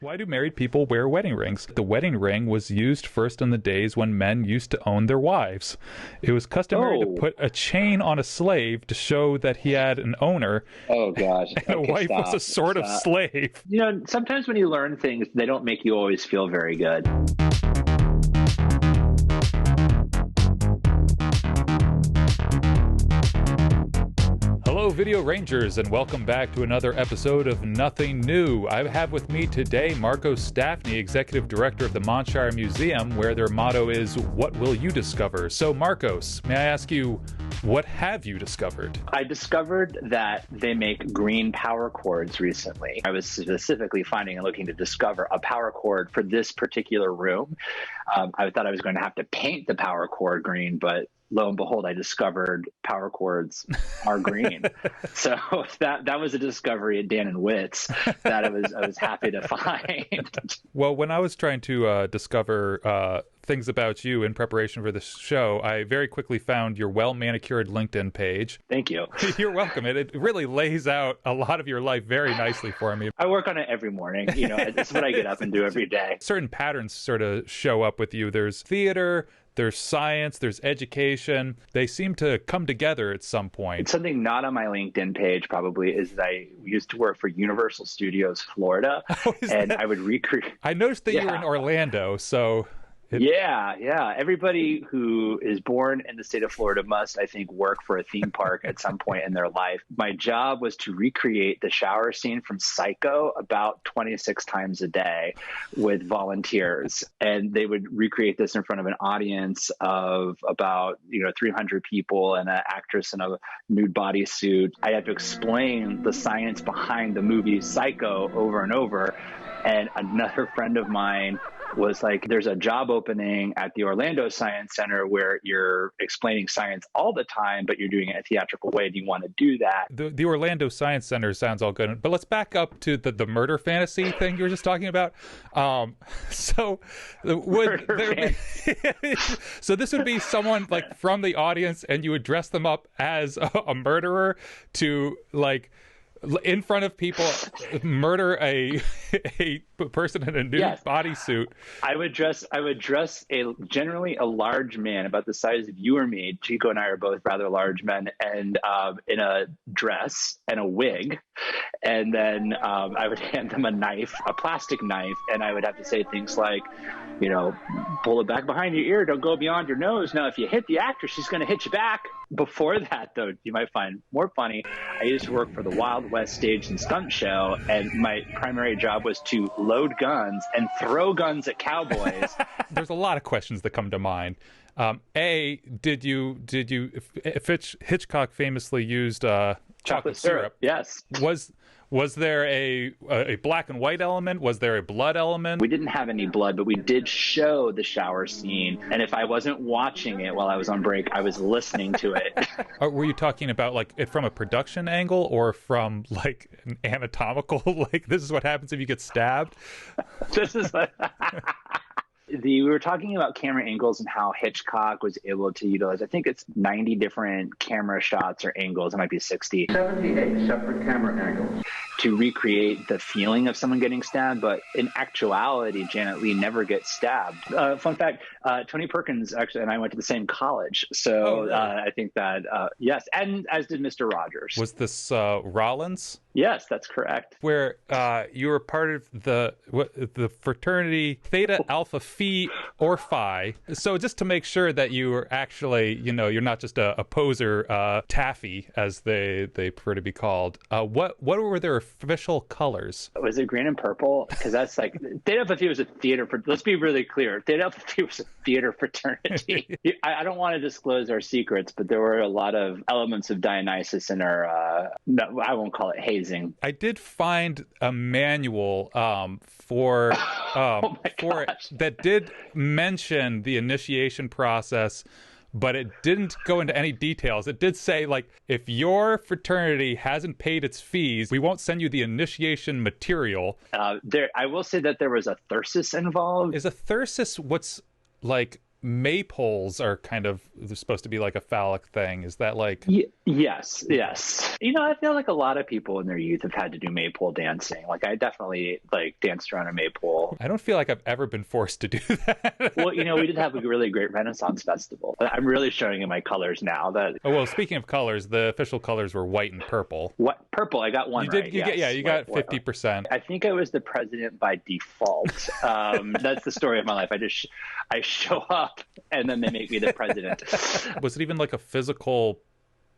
Why do married people wear wedding rings? The wedding ring was used first in the days when men used to own their wives. It was customary to put a chain on a slave to show that he had an owner. Oh, gosh. And a wife was a sort of slave. You know, sometimes when you learn things, they don't make you always feel very good. Hello, Video Rangers, and welcome back to another episode of Nothing New. I have with me today Marco Stafne, Executive Director of the Monshire Museum, where their motto is, "What will you discover?" So, Marcos, may I ask you, what have you discovered? I discovered that they make green power cords recently. I was specifically finding and looking to discover a power cord for this particular room. I thought I was going to have to paint the power cord green, but lo and behold, I discovered power cords are green. So that was a discovery at Dan and Witt's that I was happy to find. Well, when I was trying to discover things about you in preparation for this show, I very quickly found your well-manicured LinkedIn page. Thank you. You're welcome. It really lays out a lot of your life very nicely for me. I work on it every morning. You know, it's what I get up and do every day. Certain patterns sort of show up with you. There's theater, there's science, there's education. They seem to come together at some point. Something not on my LinkedIn page probably is that I used to work for Universal Studios Florida, and I would recreate. I noticed that you were in Orlando, so... Yeah. Everybody who is born in the state of Florida must, I think, work for a theme park at some point in their life. My job was to recreate the shower scene from Psycho about 26 times a day with volunteers. And they would recreate this in front of an audience of about, 300 people and an actress in a nude bodysuit. I had to explain the science behind the movie Psycho over and over. And another friend of mine was like, there's a job opening at the Orlando Science Center where you're explaining science all the time, but you're doing it in a theatrical way. Do you want to do that? The Orlando Science Center sounds all good, but let's back up to the murder fantasy thing you were just talking about. So this would be someone like from the audience, and you would dress them up as a murderer to in front of people, murder a person in a nude bodysuit. I would dress generally a large man about the size of you or me. Chico and I are both rather large men, and in a dress and a wig. And then I would hand them a plastic knife, and I would have to say things like, pull it back behind your ear, don't go beyond your nose. Now, if you hit the actress, she's going to hit you back. Before that, though, you might find more funny, I used to work for the Wild West Stage and Stunt Show, and my primary job was to load guns and throw guns at cowboys. There's a lot of questions that come to mind. Hitchcock famously used chocolate syrup. Yes. Was there a black and white element? Was there a blood element? We didn't have any blood, but we did show the shower scene. And if I wasn't watching it while I was on break, I was listening to it. Were you talking about it from a production angle or from an anatomical, this is what happens if you get stabbed? This is we were talking about camera angles and how Hitchcock was able to utilize, I think it's 90 different camera shots or angles. It might be 60. 78 separate camera angles. To recreate the feeling of someone getting stabbed. But in actuality, Janet Leigh never gets stabbed. Fun fact, Tony Perkins actually and I went to the same college. So really? I think that, yes. And as did Mr. Rogers. Was this Rollins? Yes, that's correct. Where you were part of the fraternity Theta Alpha Phi or Phi. So just to make sure that you were actually, you're not just a poser taffy, as they prefer to be called. What were their official colors? Was it green and purple? Because that's Theta Alpha Phi was a theater. Let's be really clear. Theta Alpha Phi was a theater fraternity. I don't want to disclose our secrets, but there were a lot of elements of Dionysus in our. No, I won't call it hazing. I did find a manual for that did mention the initiation process, but it didn't go into any details. It did say, if your fraternity hasn't paid its fees, we won't send you the initiation material. I will say that there was a thyrsus involved. Is a thyrsus what's maypoles are kind of they're supposed to be like a phallic thing. Is that like... Yes. I feel like a lot of people in their youth have had to do maypole dancing. Like I definitely like danced around a maypole. I don't feel like I've ever been forced to do that. Well, we did have a really great Renaissance festival. I'm really showing you my colors now. Oh, well, speaking of colors, the official colors were white and purple. What? Purple? I got one you did, right. You got 50%. I think I was the president by default. That's the story of my life. I show up and then they make me the president. Was it even like a physical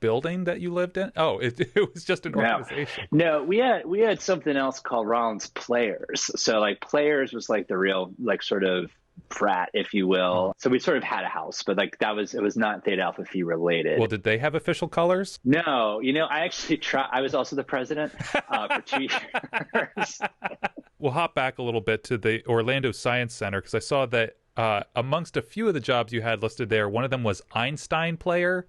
building that you lived in? Oh, it was just an organization. No, we had something else called Rollins Players. So like Players was like the real like sort of frat, if you will. So we sort of had a house, but like it was not Theta Alpha Phi related. Well, did they have official colors? No, I actually I was also the president for 2 years. We'll hop back a little bit to the Orlando Science Center because I saw that amongst a few of the jobs you had listed there, one of them was Einstein player.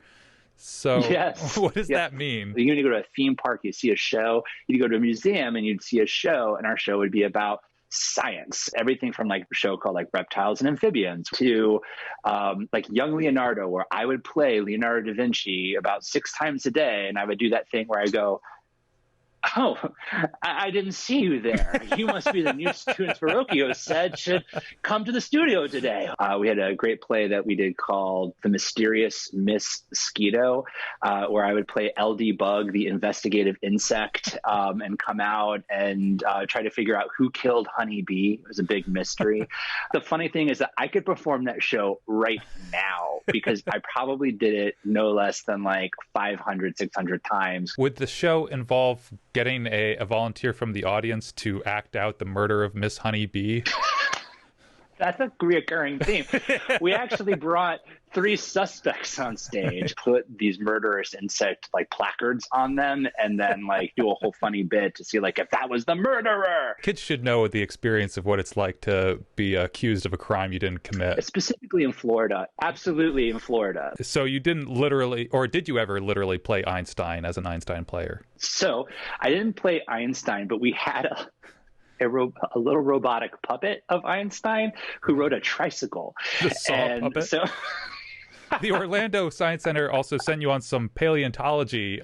So yes. What does that mean? You go to a theme park, you see a show. You go to a museum and you'd see a show, and our show would be about science. Everything from like a show called like Reptiles and Amphibians to like Young Leonardo, where I would play Leonardo da Vinci about 6 times a day, and I would do that thing where I go, "Oh, I didn't see you there. You must be the new students Verrocchio said should come to the studio today." We had a great play that we did called The Mysterious Miss Mosquito, where I would play LD Bug, the investigative insect, and come out and try to figure out who killed Honeybee. It was a big mystery. The funny thing is that I could perform that show right now because I probably did it no less than like 500, 600 times. Would the show involve getting a volunteer from the audience to act out the murder of Miss Honeybee? That's a reoccurring theme. We actually brought 3 suspects on stage, put these murderous insect like placards on them, and then like do a whole funny bit to see like if that was the murderer. Kids should know the experience of what it's like to be accused of a crime you didn't commit. Specifically in Florida. Absolutely in Florida. So you didn't literally, or did you ever literally play Einstein as an Einstein player? So I didn't play Einstein, but we had a little robotic puppet of Einstein who rode a tricycle. The saw puppet? So the Orlando Science Center also sent you on some paleontology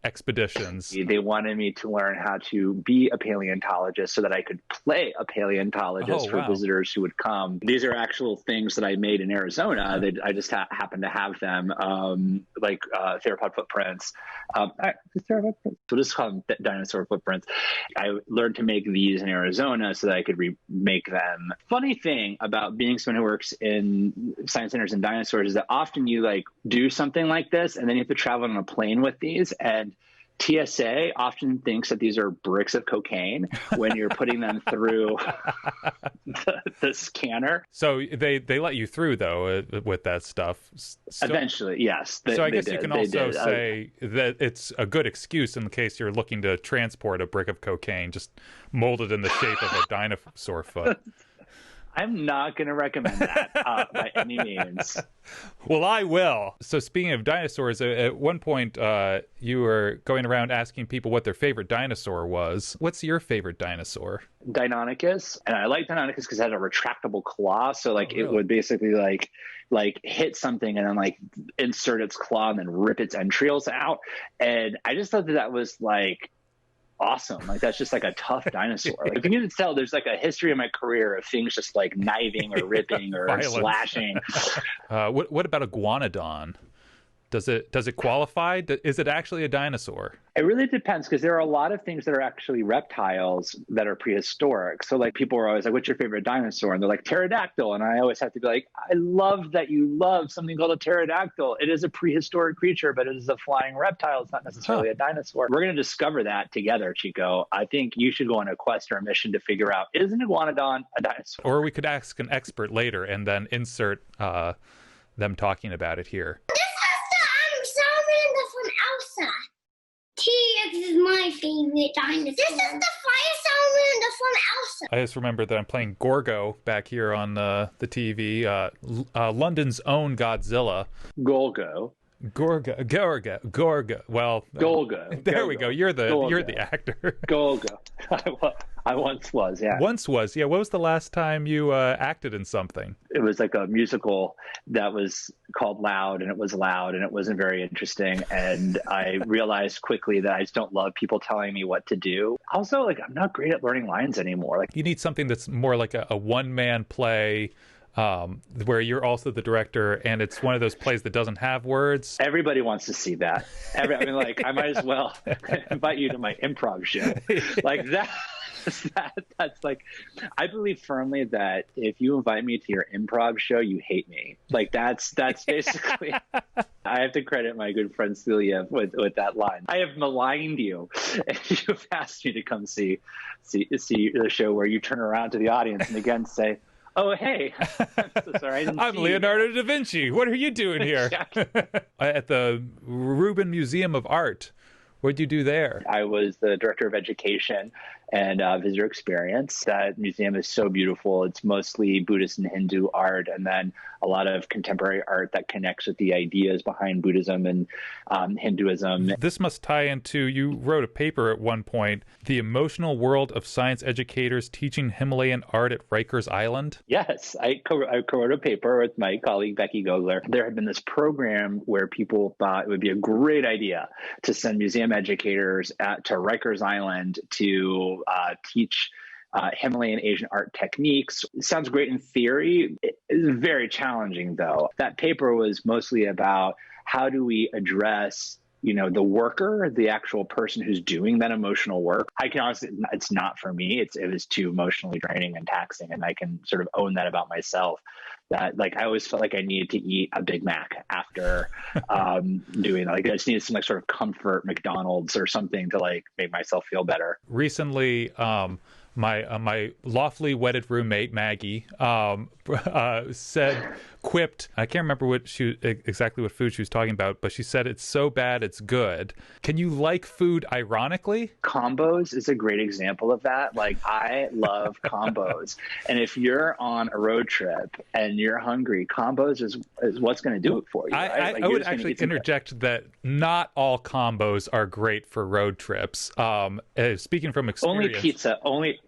expeditions. They wanted me to learn how to be a paleontologist so that I could play a paleontologist for visitors who would come. These are actual things that I made in Arizona. I just happened to have them, like theropod footprints. So this is called Dinosaur Footprints. I learned to make these in Arizona so that I could remake them. Funny thing about being someone who works in science centers and dinosaurs is that often you like do something like this and then you have to travel on a plane with these, and TSA often thinks that these are bricks of cocaine when you're putting them through the scanner. So they let you through though with that stuff. Eventually, yes. So I guess you can also say that it's a good excuse in the case you're looking to transport a brick of cocaine just molded in the shape of a dinosaur foot. I'm not going to recommend that by any means. Well, I will. So speaking of dinosaurs, at one point you were going around asking people what their favorite dinosaur was. What's your favorite dinosaur? Deinonychus. And I like Deinonychus because it had a retractable claw. So like it would basically like hit something and then like insert its claw and then rip its entrails out. And I just thought that was like awesome. Like that's just like a tough dinosaur. Like you can tell there's like a history of my career of things just like kniving or ripping or slashing. What about iguanodon? Does it qualify? Is it actually a dinosaur? It really depends because there are a lot of things that are actually reptiles that are prehistoric. So like people are always like, what's your favorite dinosaur? And they're like pterodactyl. And I always have to be like, I love that you love something called a pterodactyl. It is a prehistoric creature, but it is a flying reptile. It's not necessarily a dinosaur. We're going to discover that together, Chico. I think you should go on a quest or a mission to figure out, is an iguanodon a dinosaur? Or we could ask an expert later and then insert them talking about it here. T-Rex is my favorite dinosaur. This is the fire salamander from Elsa. I just remember that I'm playing Gorgo back here on the TV. London's own Godzilla. Golgo. Gorga. Well, Golga. There we go. You're Golga. the actor. Golga. I once was, yeah. Once was, yeah. What was the last time you acted in something? It was like a musical that was called Loud, and it was loud, and it wasn't very interesting. And I realized quickly that I just don't love people telling me what to do. Also, like, I'm not great at learning lines anymore. Like, you need something that's more like a one-man play, where you're also the director, and it's one of those plays that doesn't have words. Everybody wants to see that. I mean, like, I might as well invite you to my improv show. Like that. That's like, I believe firmly that if you invite me to your improv show, you hate me. Like that's basically. I have to credit my good friend Celia with that line. I have maligned you, and you've asked me to come see the show where you turn around to the audience and again say, "Oh, hey, I'm so sorry. I'm Leonardo da Vinci. What are you doing here?" At the Rubin Museum of Art. What did you do there? I was the director of education and visitor experience. That museum is so beautiful. It's mostly Buddhist and Hindu art, and then a lot of contemporary art that connects with the ideas behind Buddhism and Hinduism. This must tie into, you wrote a paper at one point, The Emotional World of Science Educators Teaching Himalayan Art at Rikers Island. Yes, I co-wrote a paper with my colleague Becky Gogler. There had been this program where people thought it would be a great idea to send museum educators to Rikers Island to teach Himalayan Asian art techniques. It sounds great in theory. It is very challenging, though. That paper was mostly about how do we address, the worker, the actual person who's doing that emotional work. I can honestly, it's not for me. It was too emotionally draining and taxing, and I can sort of own that about myself. That, like, I always felt like I needed to eat a Big Mac after doing that. Like, I just needed some sort of comfort McDonald's or something to make myself feel better. Recently, my lawfully wedded roommate Maggie quipped. I can't remember exactly what food she was talking about, but she said it's so bad it's good. Can you like food ironically? Combos is a great example of that. Like, I love combos, and if you're on a road trip and you're hungry, combos is what's going to do it for you. Right? I would actually interject that not all combos are great for road trips. Speaking from experience, only pizza. Only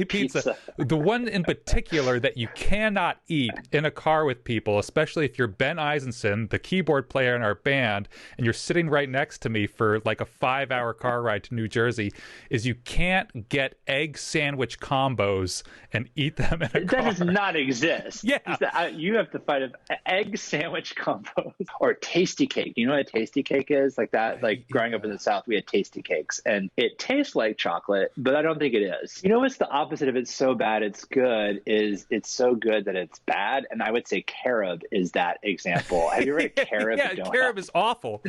pizza. The one in particular that you cannot eat in a car with people, especially if you're Ben Eisenson, the keyboard player in our band, and you're sitting right next to me for like a 5-hour car ride to New Jersey, is you can't get egg sandwich combos and eat them in a car. That does not exist. Yeah. You have to find an egg sandwich combos or Tastykake. You know what a Tastykake is? Like that, like growing up in the South, we had Tastykakes, and it tastes like chocolate, but I don't think it is. You know what's the opposite of it's so bad it's good is it's so good that it's bad, and I would say carob is that example. Have you ever had carob? Yeah, carob is awful.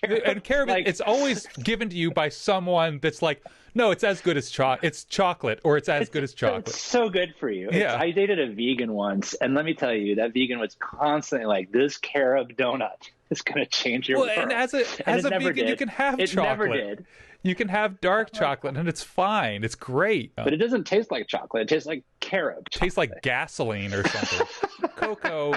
And carob, it's always given to you by someone that's like, no, it's as good as it's chocolate, or it's as good as chocolate. It's so good for you. Yeah. I dated a vegan once, and let me tell you, that vegan was constantly like, this carob donut is going to change your world. And as a vegan, you can have chocolate. It never did. You can have dark chocolate, and it's fine. It's great. But it doesn't taste like chocolate. It tastes like carob. It tastes like gasoline or something. Cocoa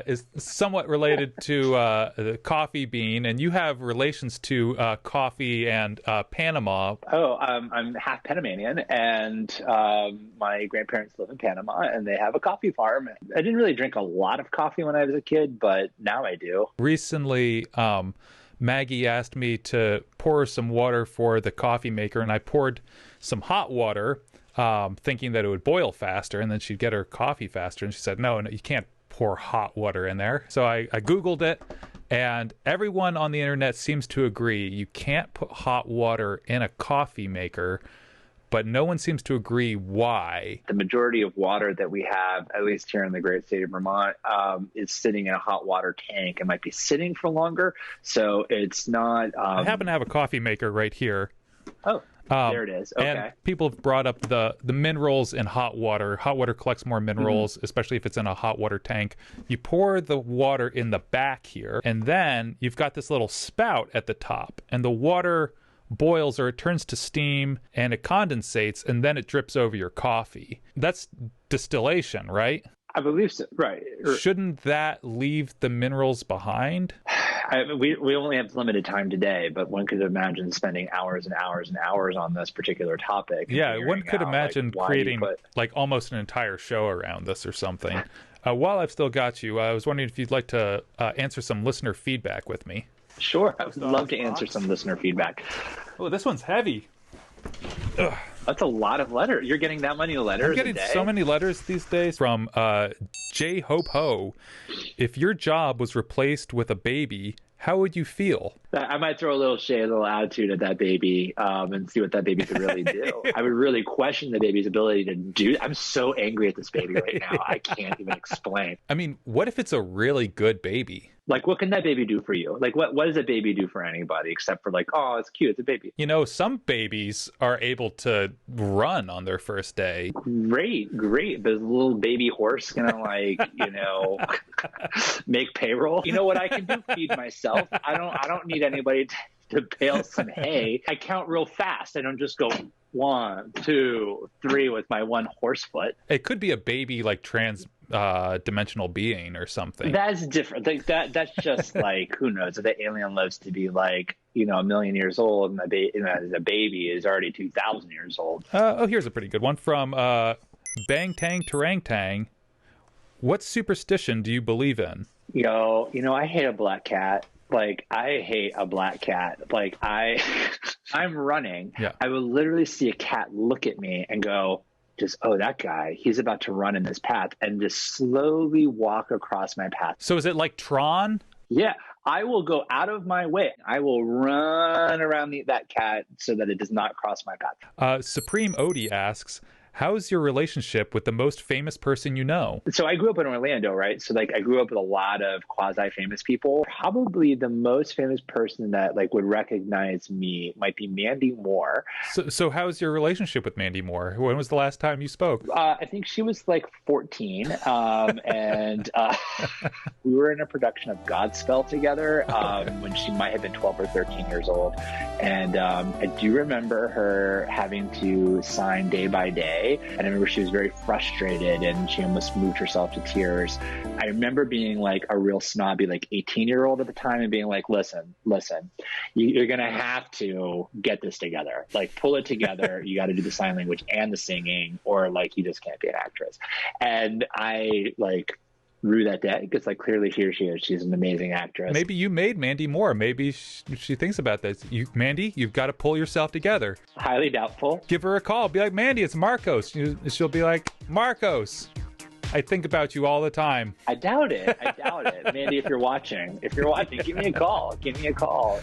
is somewhat related to the coffee bean, and you have relations to coffee and Panama. Oh, I'm half Panamanian, and my grandparents live in Panama, and they have a coffee farm. I didn't really drink a lot of coffee when I was a kid, but now I do. Recently, Maggie asked me to pour some water for the coffee maker, and I poured some hot water, thinking that it would boil faster, and then she'd get her coffee faster. And she said, no, you can't pour hot water in there. So I Googled it, and everyone on the internet seems to agree you can't put hot water in a coffee maker, but no one seems to agree why. The majority of water that we have, at least here in the great state of Vermont, is sitting in a hot water tank. It might be sitting for longer, so it's not... I happen to have a coffee maker right here. Oh, there it is. Okay. And people have brought up the minerals in hot water. Hot water collects more minerals, especially if it's in a hot water tank. You pour the water in the back here, and then you've got this little spout at the top, and the water boils, or it turns to steam, and it condensates, and then it drips over your coffee. That's distillation, right? I believe so. Right. Shouldn't that leave the minerals behind? We only have limited time today, but one could imagine spending hours and hours and hours on this particular topic. Yeah, one could imagine creating like almost an entire show around this or something. While I've still got you, I was wondering if you'd like to answer some listener feedback with me. Sure, I would love to answer some listener feedback. Oh, this one's heavy. Ugh. That's a lot of letters. You're getting that many letters I'm getting so many letters these days from J Hope Ho. If your job was replaced with a baby, how would you feel? I might throw a little shade, a little attitude at that baby and see what that baby could really do. I would really question the baby's ability to do. I'm so angry at this baby right now. I can't even explain. I mean, what if it's a really good baby? Like, what can that baby do for you? Like, what does a baby do for anybody except for like, oh, it's cute, it's a baby. You know, some babies are able to run on their first day. Great. There's a little baby horse gonna like, make payroll. You know what I can do? Feed myself. I don't need anybody to bale some hay. I count real fast. I don't just go 1, 2, 3 with my one horse foot. It could be a baby like dimensional being or something. That's different. Like that's just like, who knows, if the alien lives to be like, 1 million years old and the baby is already 2,000 years old. Here's a pretty good one from Bang Tang Tarang Tang. What superstition do you believe in? I hate a black cat. Like, I hate a black cat. Like, I'm running. Yeah. I would literally see a cat look at me and go, that guy, he's about to run in this path, and just slowly walk across my path. So is it like Tron? Yeah. I will go out of my way. I will run around that cat so that it does not cross my path. Supreme Odie asks, how's your relationship with the most famous person you know? So I grew up in Orlando, right? So like I grew up with a lot of quasi-famous people. Probably the most famous person that like would recognize me might be Mandy Moore. So how's your relationship with Mandy Moore? When was the last time you spoke? I think she was like 14. And we were in a production of Godspell together when she might have been 12 or 13 years old. And I do remember her having to sign Day by Day. And I remember she was very frustrated and she almost moved herself to tears. I remember being like a real snobby, like 18-year-old at the time, and being like, listen, you're going to have to get this together. Like, pull it together. You got to do the sign language and the singing, or like you just can't be an actress. And I like rue that day because like clearly here she is. She's an amazing actress. Maybe you made Mandy Moore. Maybe she thinks about this. Mandy, you've got to pull yourself together. Highly doubtful. Give her a call. Be like, Mandy, it's Marcos. She'll be like, Marcos, I think about you all the time. I doubt it. Mandy, if you're watching, give me a call.